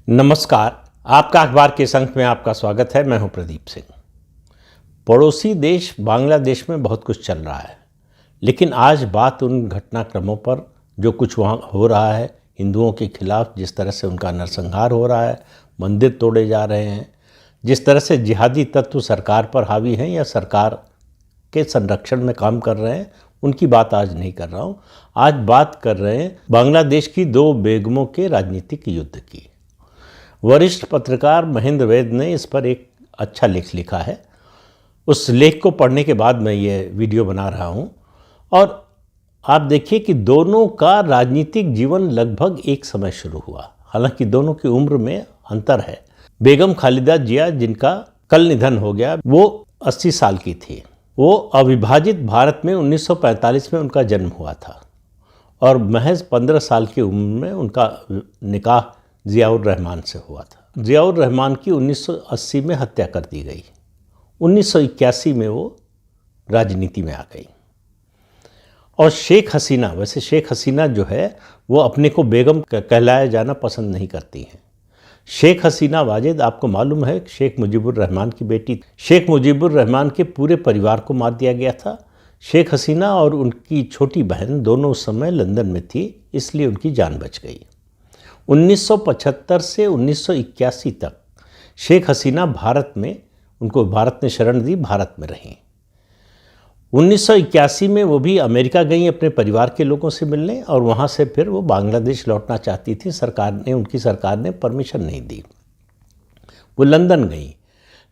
नमस्कार। आपका अखबार के संख में आपका स्वागत है। मैं हूं प्रदीप सिंह। पड़ोसी देश बांग्लादेश में बहुत कुछ चल रहा है, लेकिन आज बात उन घटनाक्रमों पर जो कुछ वहां हो रहा है, हिंदुओं के खिलाफ जिस तरह से उनका नरसंहार हो रहा है, मंदिर तोड़े जा रहे हैं, जिस तरह से जिहादी तत्व सरकार पर हावी हैं या सरकार के संरक्षण में काम कर रहे हैं, उनकी बात आज नहीं कर रहा हूँ। आज बात कर रहे हैं बांग्लादेश की दो बेगमों के राजनीतिक युद्ध की। वरिष्ठ पत्रकार महेंद्र वैद ने इस पर एक अच्छा लेख लिखा है। उस लेख को पढ़ने के बाद मैं ये वीडियो बना रहा हूँ। और आप देखिए कि दोनों का राजनीतिक जीवन लगभग एक समय शुरू हुआ, हालांकि दोनों की उम्र में अंतर है। बेगम खालिदा जिया, जिनका कल निधन हो गया, वो 80 साल की थी। वो अविभाजित भारत में 1945 में उनका जन्म हुआ था और महज 15 साल की उम्र में उनका निकाह ज़ियाउर रहमान से हुआ था। ज़ियाउर रहमान की 1980 में हत्या कर दी गई। 1981 में वो राजनीति में आ गई। और शेख हसीना, वैसे शेख हसीना जो है वो अपने को बेगम कहलाया जाना पसंद नहीं करती हैं। शेख हसीना वाजिद, आपको मालूम है, शेख मुजीबुर रहमान की बेटी। शेख मुजीबुर रहमान के पूरे परिवार को मार दिया गया था। शेख हसीना और उनकी छोटी बहन दोनों उस समय लंदन में थी, इसलिए उनकी जान बच गई। 1975 से 1981 तक शेख हसीना भारत में, उनको भारत ने शरण दी, भारत में रहीं। 1981 में वो भी अमेरिका गई अपने परिवार के लोगों से मिलने, और वहाँ से फिर वो बांग्लादेश लौटना चाहती थी। उनकी सरकार ने परमिशन नहीं दी। वो लंदन गई।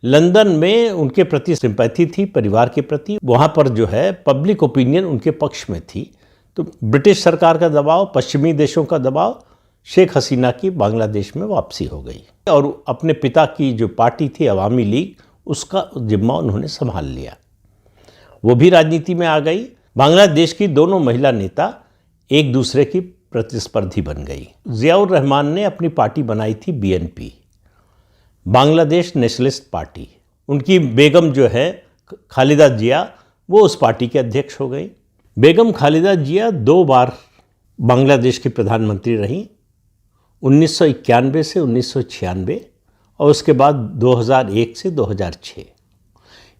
लंदन में उनके प्रति सिंपैथी थी, परिवार के प्रति। वहाँ पर जो है पब्लिक ओपिनियन उनके पक्ष में थी। तो ब्रिटिश सरकार का दबाव, पश्चिमी देशों का दबाव, शेख हसीना की बांग्लादेश में वापसी हो गई और अपने पिता की जो पार्टी थी अवामी लीग, उसका जिम्मा उन्होंने संभाल लिया। वो भी राजनीति में आ गई। बांग्लादेश की दोनों महिला नेता एक दूसरे की प्रतिस्पर्धी बन गई। ज़ियाउर रहमान ने अपनी पार्टी बनाई थी बीएनपी, बांग्लादेश नेशनलिस्ट पार्टी। उनकी बेगम जो है खालिदा जिया, वो उस पार्टी के अध्यक्ष हो गई। बेगम खालिदा जिया 2 बार बांग्लादेश की प्रधानमंत्री रहीं, 1991 से 1996 और उसके बाद 2001 से 2006।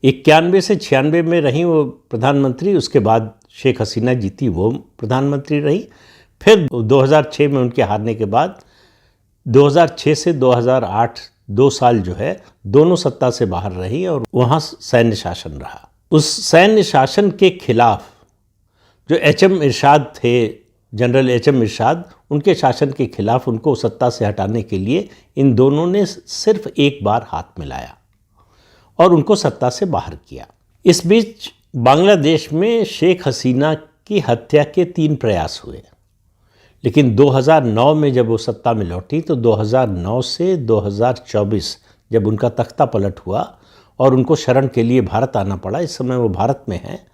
91 से 96 में रहीं वो प्रधानमंत्री। उसके बाद शेख हसीना जीती, वो प्रधानमंत्री रही। फिर 2006 में उनके हारने के बाद 2006 से 2008 2 साल जो है दोनों सत्ता से बाहर रही और वहाँ सैन्य शासन रहा। उस सैन्य शासन के खिलाफ जो एचएम इरशाद थे, जनरल एचएम इरशाद, उनके शासन के खिलाफ उनको सत्ता से हटाने के लिए इन दोनों ने सिर्फ एक बार हाथ मिलाया और उनको सत्ता से बाहर किया। इस बीच बांग्लादेश में शेख हसीना की हत्या के 3 प्रयास हुए, लेकिन 2009 में जब वो सत्ता में लौटी तो 2009 से 2024 जब उनका तख्ता पलट हुआ और उनको शरण के लिए भारत आना पड़ा, इस समय वो भारत में हैं,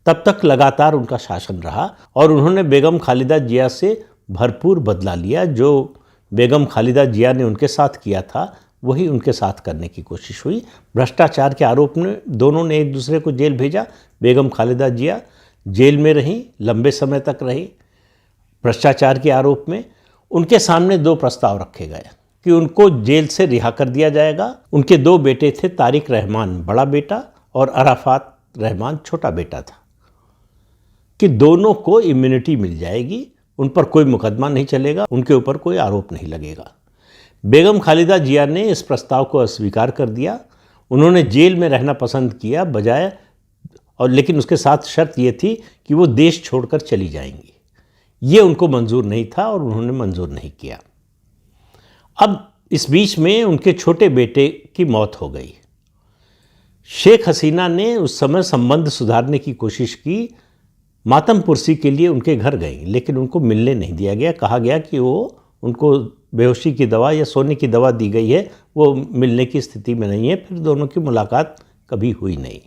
तब तक लगातार उनका शासन रहा और उन्होंने बेगम खालिदा जिया से भरपूर बदला लिया। जो बेगम खालिदा जिया ने उनके साथ किया था वही उनके साथ करने की कोशिश हुई। भ्रष्टाचार के आरोप में दोनों ने एक दूसरे को जेल भेजा। बेगम खालिदा जिया जेल में रहीं, लंबे समय तक रही भ्रष्टाचार के आरोप में। उनके सामने 2 प्रस्ताव रखे गए कि उनको जेल से रिहा कर दिया जाएगा। उनके 2 बेटे थे, तारिक रहमान बड़ा बेटा और अराफात रहमान छोटा बेटा था, कि दोनों को इम्यूनिटी मिल जाएगी, उन पर कोई मुकदमा नहीं चलेगा, उनके ऊपर कोई आरोप नहीं लगेगा। बेगम खालिदा जिया ने इस प्रस्ताव को अस्वीकार कर दिया। उन्होंने जेल में रहना पसंद किया बजाय, और लेकिन उसके साथ शर्त ये थी कि वो देश छोड़कर चली जाएंगी। ये उनको मंजूर नहीं था और उन्होंने मंजूर नहीं किया। अब इस बीच में उनके छोटे बेटे की मौत हो गई। शेख हसीना ने उस समय संबंध सुधारने की कोशिश की, मातम पुरसी के लिए उनके घर गई, लेकिन उनको मिलने नहीं दिया गया। कहा गया कि वो, उनको बेहोशी की दवा या सोने की दवा दी गई है, वो मिलने की स्थिति में नहीं है। फिर दोनों की मुलाकात कभी हुई नहीं।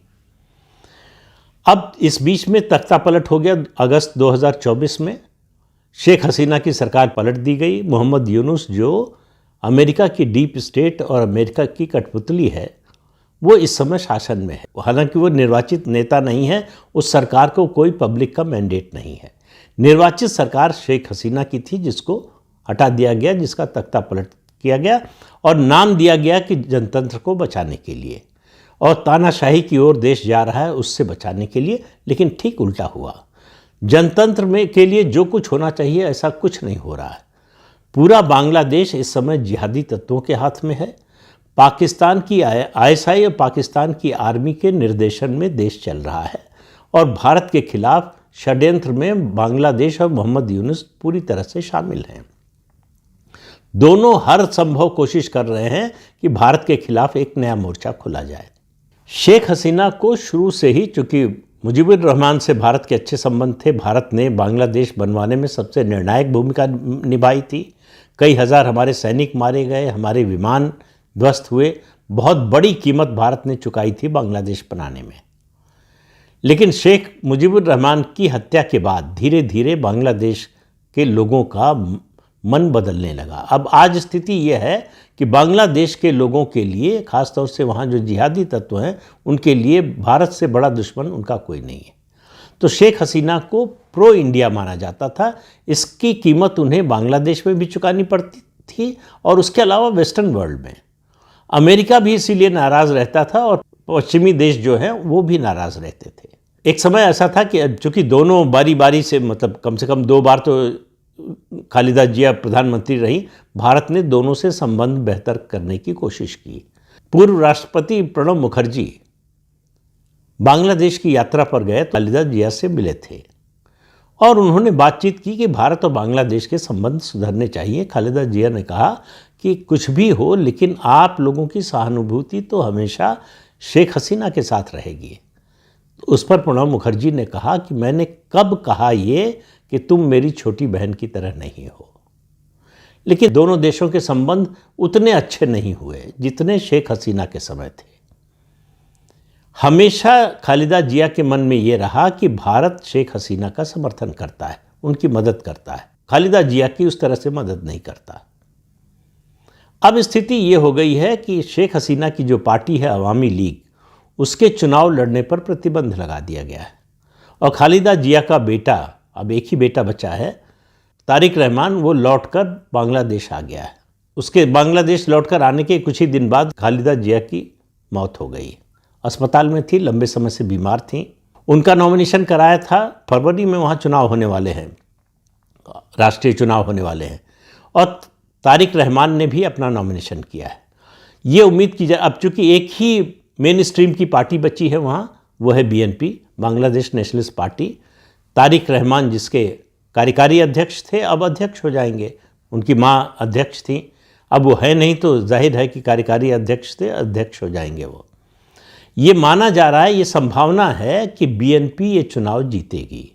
अब इस बीच में तख्ता पलट हो गया। अगस्त 2024 में शेख हसीना की सरकार पलट दी गई। मोहम्मद यूनुस, जो अमेरिका की डीप स्टेट और अमेरिका की कठपुतली है, वो इस समय शासन में है। हालांकि वो निर्वाचित नेता नहीं है, उस सरकार को कोई पब्लिक का मैंडेट नहीं है। निर्वाचित सरकार शेख हसीना की थी, जिसको हटा दिया गया, जिसका तख्ता पलट किया गया और नाम दिया गया कि जनतंत्र को बचाने के लिए, और तानाशाही की ओर देश जा रहा है उससे बचाने के लिए। लेकिन ठीक उल्टा हुआ। जनतंत्र में के लिए जो कुछ होना चाहिए ऐसा कुछ नहीं हो रहा है। पूरा बांग्लादेश इस समय जिहादी तत्वों के हाथ में है। पाकिस्तान की आईएसआई और पाकिस्तान की आर्मी के निर्देशन में देश चल रहा है और भारत के खिलाफ षड्यंत्र में बांग्लादेश और मोहम्मद यूनुस पूरी तरह से शामिल हैं। दोनों हर संभव कोशिश कर रहे हैं कि भारत के खिलाफ एक नया मोर्चा खोला जाए। शेख हसीना को शुरू से ही, चूंकि मुजीबुर रहमान से भारत के अच्छे संबंध थे, भारत ने बांग्लादेश बनवाने में सबसे निर्णायक भूमिका निभाई थी। कई हजार हमारे सैनिक मारे गए, हमारे विमान ध्वस्त हुए, बहुत बड़ी कीमत भारत ने चुकाई थी बांग्लादेश बनाने में। लेकिन शेख मुजीबुर रहमान की हत्या के बाद धीरे धीरे बांग्लादेश के लोगों का मन बदलने लगा। अब आज स्थिति यह है कि बांग्लादेश के लोगों के लिए, खासतौर से वहाँ जो जिहादी तत्व हैं, उनके लिए भारत से बड़ा दुश्मन उनका कोई नहीं है। तो शेख हसीना को प्रो इंडिया माना जाता था। इसकी कीमत उन्हें बांग्लादेश में भी चुकानी पड़ती थी और उसके अलावा वेस्टर्न वर्ल्ड में। अमेरिका भी इसीलिए नाराज़ रहता था और पश्चिमी देश जो हैं वो भी नाराज़ रहते थे। एक समय ऐसा था कि चूँकि दोनों बारी बारी से, मतलब कम से कम 2 बार तो खालिदा जिया प्रधानमंत्री रही, भारत ने दोनों से संबंध बेहतर करने की कोशिश की। पूर्व राष्ट्रपति प्रणब मुखर्जी बांग्लादेश की यात्रा पर गए, खालिदा जिया से मिले थे और उन्होंने बातचीत की कि भारत और बांग्लादेश के संबंध सुधरने चाहिए। खालिदा जिया ने कहा कि कुछ भी हो, लेकिन आप लोगों की सहानुभूति तो हमेशा शेख हसीना के साथ रहेगी। उस पर प्रणब मुखर्जी ने कहा कि मैंने कब कहा ये कि तुम मेरी छोटी बहन की तरह नहीं हो। लेकिन दोनों देशों के संबंध उतने अच्छे नहीं हुए जितने शेख हसीना के समय थे। हमेशा खालिदा जिया के मन में ये रहा कि भारत शेख हसीना का समर्थन करता है, उनकी मदद करता है, खालिदा जिया की उस तरह से मदद नहीं करता। अब स्थिति ये हो गई है कि शेख हसीना की जो पार्टी है अवामी लीग, उसके चुनाव लड़ने पर प्रतिबंध लगा दिया गया है और खालिदा जिया का बेटा, अब एक ही बेटा बचा है, तारिक रहमान, वो लौटकर बांग्लादेश आ गया है। उसके बांग्लादेश लौटकर आने के कुछ ही दिन बाद खालिदा जिया की मौत हो गई। अस्पताल में थी, लंबे समय से बीमार थी। उनका नॉमिनेशन कराया था, फरवरी में वहाँ चुनाव होने वाले हैं, राष्ट्रीय चुनाव होने वाले हैं, और तारिक रहमान ने भी अपना नॉमिनेशन किया है। ये उम्मीद की जाए, अब चूँकि एक ही मेन स्ट्रीम की पार्टी बची है वहाँ, वो है BNP, Bangladesh nationalist party. Tariq Rahman जिसके कार्यकारी अध्यक्ष थे, अब अध्यक्ष हो जाएंगे। उनकी माँ अध्यक्ष थी, अब वो है नहीं, तो जाहिर है कि कार्यकारी अध्यक्ष थे, अध्यक्ष हो जाएंगे वो। ये माना जा रहा है, ये संभावना है कि बीएनपी ये चुनाव जीतेगी,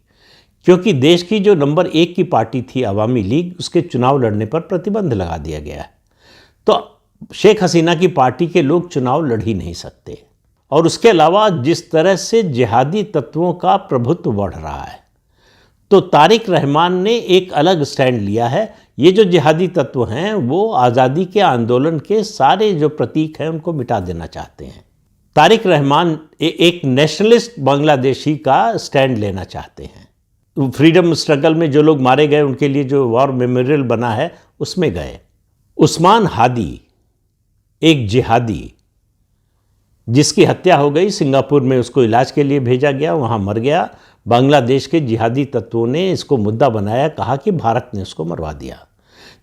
क्योंकि देश की जो नंबर 1 की पार्टी थी अवामी लीग, उसके चुनाव लड़ने पर प्रतिबंध लगा दिया गया है। तो शेख हसीना की पार्टी के लोग चुनाव लड़ ही नहीं सकते। और उसके अलावा जिस तरह से जिहादी तत्वों का प्रभुत्व बढ़ रहा है, तो तारिक रहमान ने एक अलग स्टैंड लिया है। ये जो जिहादी तत्व हैं वो आज़ादी के आंदोलन के सारे जो प्रतीक हैं उनको मिटा देना चाहते हैं। तारिक रहमान एक नेशनलिस्ट बांग्लादेशी का स्टैंड लेना चाहते हैं। फ्रीडम स्ट्रगल में जो लोग मारे गए उनके लिए जो वॉर मेमोरियल बना है उसमें गए। उस्मान हादी एक जिहादी जिसकी हत्या हो गई, सिंगापुर में उसको इलाज के लिए भेजा गया, वहाँ मर गया। बांग्लादेश के जिहादी तत्वों ने इसको मुद्दा बनाया, कहा कि भारत ने उसको मरवा दिया,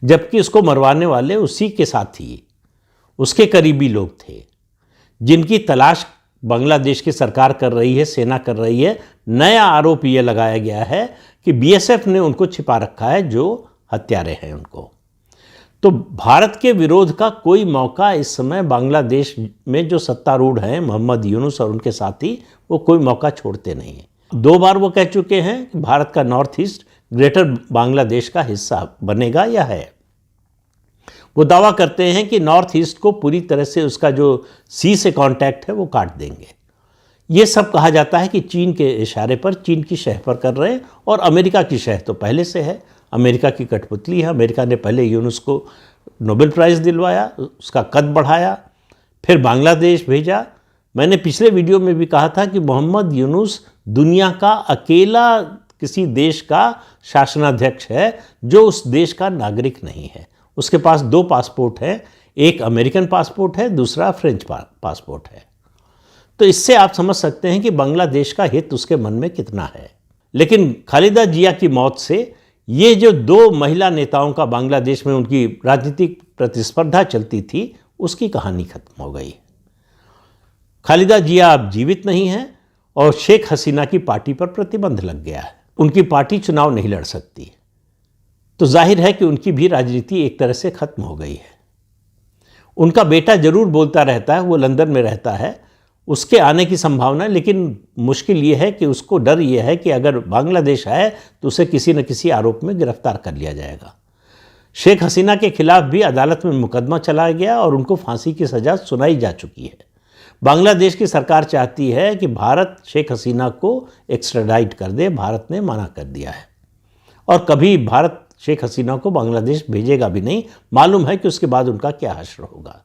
जबकि उसको मरवाने वाले उसी के साथी, उसके करीबी लोग थे, जिनकी तलाश बांग्लादेश की सरकार कर रही है, सेना कर रही है। नया आरोप ये लगाया गया है कि बीएसएफ ने उनको छिपा रखा है, जो हत्यारे हैं उनको। तो भारत के विरोध का कोई मौका इस समय बांग्लादेश में जो सत्तारूढ़ हैं, मोहम्मद यूनुस और उनके साथी, वो कोई मौका छोड़ते नहीं हैं। 2 बार वो कह चुके हैं कि भारत का नॉर्थ ईस्ट ग्रेटर बांग्लादेश का हिस्सा बनेगा या है। वो दावा करते हैं कि नॉर्थ ईस्ट को पूरी तरह से उसका जो सी से कांटेक्ट है वो काट देंगे। ये सब कहा जाता है कि चीन के इशारे पर, चीन की शह पर कर रहे हैं, और अमेरिका की शह तो पहले से है, अमेरिका की कठपुतली है। अमेरिका ने पहले यूनुस को नोबेल प्राइज़ दिलवाया, उसका कद बढ़ाया, फिर बांग्लादेश भेजा। मैंने पिछले वीडियो में भी कहा था कि मोहम्मद यूनुस दुनिया का अकेला किसी देश का शासनाध्यक्ष है जो उस देश का नागरिक नहीं है। उसके पास 2 पासपोर्ट हैं, एक अमेरिकन पासपोर्ट है, दूसरा फ्रेंच पासपोर्ट है। तो इससे आप समझ सकते हैं कि बांग्लादेश का हित उसके मन में कितना है। लेकिन खालिदा जिया की मौत से ये जो 2 महिला नेताओं का बांग्लादेश में उनकी राजनीतिक प्रतिस्पर्धा चलती थी, उसकी कहानी खत्म हो गई। खालिदा जिया अब जीवित नहीं है और शेख हसीना की पार्टी पर प्रतिबंध लग गया है। उनकी पार्टी चुनाव नहीं लड़ सकती, तो जाहिर है कि उनकी भी राजनीति एक तरह से खत्म हो गई है। उनका बेटा जरूर बोलता रहता है, वो लंदन में रहता है, उसके आने की संभावना है, लेकिन मुश्किल ये है कि उसको डर ये है कि अगर बांग्लादेश आए तो उसे किसी न किसी आरोप में गिरफ्तार कर लिया जाएगा। शेख हसीना के खिलाफ भी अदालत में मुकदमा चलाया गया और उनको फांसी की सज़ा सुनाई जा चुकी है। बांग्लादेश की सरकार चाहती है कि भारत शेख हसीना को एक्स्ट्राडाइट कर दे, भारत ने मना कर दिया है और कभी भारत शेख हसीना को बांग्लादेश भेजेगा भी नहीं। मालूम है कि उसके बाद उनका क्या हश्र होगा।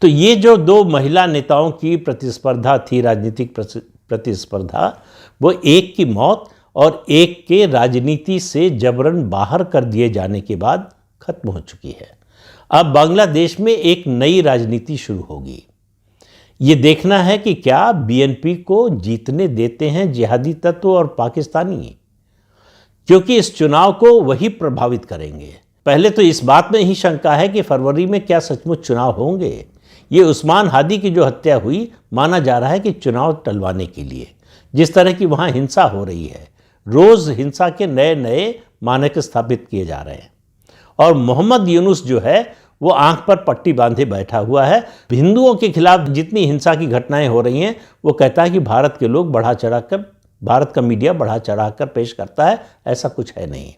तो ये जो 2 महिला नेताओं की प्रतिस्पर्धा थी, राजनीतिक प्रतिस्पर्धा, वो एक की मौत और एक के राजनीति से जबरन बाहर कर दिए जाने के बाद खत्म हो चुकी है। अब बांग्लादेश में एक नई राजनीति शुरू होगी। ये देखना है कि क्या बीएनपी को जीतने देते हैं जिहादी तत्व और पाकिस्तानी, क्योंकि इस चुनाव को वही प्रभावित करेंगे। पहले तो इस बात में ही शंका है कि फरवरी में क्या सचमुच चुनाव होंगे। ये उस्मान हादी की जो हत्या हुई, माना जा रहा है कि चुनाव टलवाने के लिए। जिस तरह की वहाँ हिंसा हो रही है, रोज़ हिंसा के नए नए मानक स्थापित किए जा रहे हैं और मोहम्मद यूनुस जो है वो आंख पर पट्टी बांधे बैठा हुआ है। हिंदुओं के खिलाफ जितनी हिंसा की घटनाएं हो रही हैं, वो कहता है कि भारत के लोग बढ़ा चढ़ाकर, भारत का मीडिया बढ़ा चढ़ाकर पेश करता है। ऐसा कुछ है नहीं।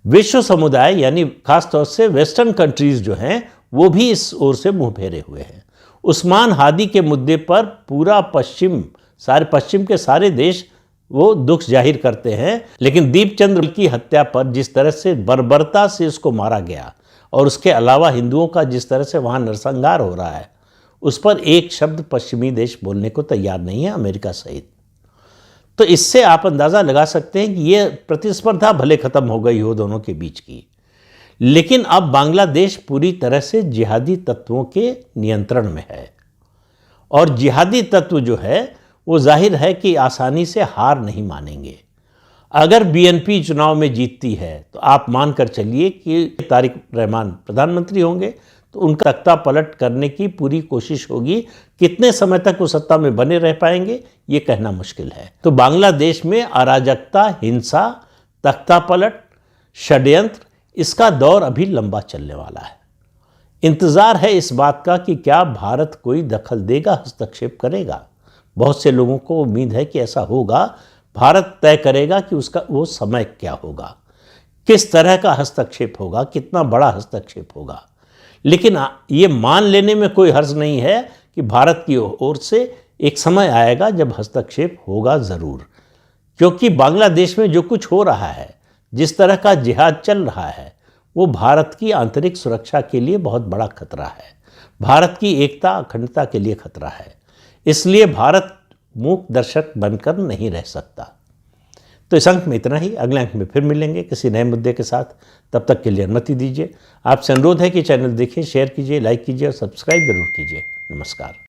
विश्व समुदाय यानी खासतौर से वेस्टर्न कंट्रीज जो हैं, वो भी इस ओर से मुंह फेरे हुए हैं। उस्मान हादी के मुद्दे पर पूरा पश्चिम के सारे देश वो दुख जाहिर करते हैं, लेकिन दीपचंद्र की हत्या पर जिस तरह से बर्बरता से उसको मारा गया और उसके अलावा हिंदुओं का जिस तरह से वहाँ नरसंहार हो रहा है, उस पर एक शब्द पश्चिमी देश बोलने को तैयार नहीं है, अमेरिका सहित। तो इससे आप अंदाज़ा लगा सकते हैं कि ये प्रतिस्पर्धा भले ख़त्म हो गई हो दोनों के बीच की, लेकिन अब बांग्लादेश पूरी तरह से जिहादी तत्वों के नियंत्रण में है और जिहादी तत्व जो है वो जाहिर है कि आसानी से हार नहीं मानेंगे। अगर बीएनपी चुनाव में जीतती है तो आप मान कर चलिए कि तारिक रहमान प्रधानमंत्री होंगे, तो उनका तख्ता पलट करने की पूरी कोशिश होगी। कितने समय तक वो सत्ता में बने रह पाएंगे ये कहना मुश्किल है। तो बांग्लादेश में अराजकता, हिंसा, तख्ता पलट, षड्यंत्र, इसका दौर अभी लंबा चलने वाला है। इंतज़ार है इस बात का कि क्या भारत कोई दखल देगा, हस्तक्षेप करेगा। बहुत से लोगों को उम्मीद है कि ऐसा होगा। भारत तय करेगा कि उसका वो समय क्या होगा, किस तरह का हस्तक्षेप होगा, कितना बड़ा हस्तक्षेप होगा। लेकिन ये मान लेने में कोई हर्ज नहीं है कि भारत की ओर से एक समय आएगा जब हस्तक्षेप होगा ज़रूर, क्योंकि बांग्लादेश में जो कुछ हो रहा है, जिस तरह का जिहाद चल रहा है, वो भारत की आंतरिक सुरक्षा के लिए बहुत बड़ा खतरा है, भारत की एकता अखंडता के लिए खतरा है। इसलिए भारत मूक दर्शक बनकर नहीं रह सकता। तो इस अंक में इतना ही। अगले अंक में फिर मिलेंगे किसी नए मुद्दे के साथ। तब तक के लिए अनुमति दीजिए। आपसे अनुरोध है कि चैनल देखिए, शेयर कीजिए, लाइक कीजिए और सब्सक्राइब जरूर कीजिए। नमस्कार।